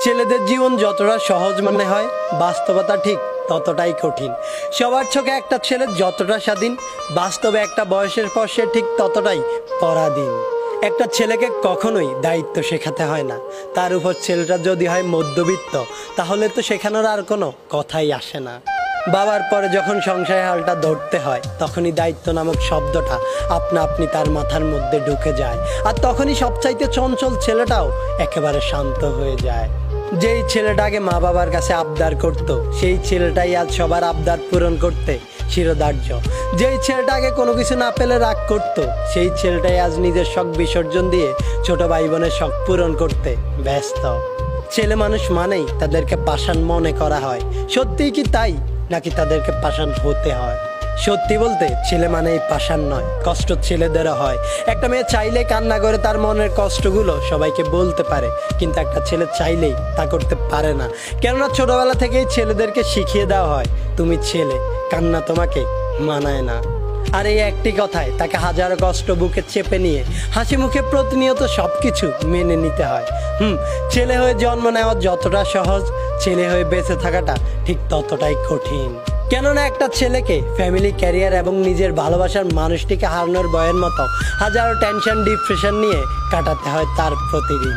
ছেলেদের জীবন যতটা সহজ মনে হয়, বাস্তবতা ঠিক ততটাই কঠিন। সবার চোখে একটা ছেলে যতটা স্বাধীন, বাস্তবে একটা বয়সের পর সে ঠিক ততটাই পরাধীন। একটা ছেলেকে কখনোই দায়িত্ব শেখাতে হয় না। তার উপর ছেলেটা যদি হয় মধ্যবিত্ত, তাহলে তো শেখানোর আর কোনো কথাই আসে না। বাবার পরে যখন সংসারের হালটা ধরতে হয়, তখনই দায়িত্ব নামক শব্দটা আপনা আপনি তার মাথার মধ্যে ঢুকে যায়। আর তখনই সবচাইতে চঞ্চল ছেলেটাও একেবারে শান্ত হয়ে যায়। যেই ছেলেটাকে মা বাবার কাছে আবদার করত, সেই ছেলেটাই আজ সবার আবদার পূরণ করতে শিরোধার্য। যেই ছেলেটাকে কোনো কিছু না পেলে রাগ করত, সেই ছেলেটাই আজ নিজের শখ বিসর্জন দিয়ে ছোট ভাই বোনের শখ পূরণ করতে ব্যস্ত। ছেলে মানুষ মানেই তাদেরকে পাষাণ মনে করা হয়। সত্যিই কি তাই, নাকি তাদেরকে পাষাণ হতে হয়? সত্যি বলতে ছেলে মানেই পাষাণ নয়, কষ্ট ছেলেদেরও হয়। একটা মেয়ে চাইলে কান্না করে তার মনের কষ্টগুলো সবাইকে বলতে পারে, কিন্তু একটা ছেলে চাইলেই তা করতে পারে না। কেননা ছোটবেলা থেকেই ছেলেদেরকে শিখিয়ে দেওয়া হয়, তুমি ছেলে, কান্না তোমাকে মানায় না। আর এই একটি কথায় তাকে হাজারো কষ্ট বুকে চেপে নিয়ে হাসি মুখে প্রতিনিয়ত সবকিছু মেনে নিতে হয়। ছেলে হয়ে জন্ম নেওয়া যতটা সহজ, ছেলে হয়ে বেঁচে থাকাটা ঠিক ততটাই কঠিন। কেননা একটা ছেলেকে ফ্যামিলি, ক্যারিয়ার এবং নিজের ভালোবাসার মানুষটিকে হারানোর ভয়ের মতো হাজারো টেনশন, ডিপ্রেশন নিয়ে কাটাতে হয় তার প্রতিদিন।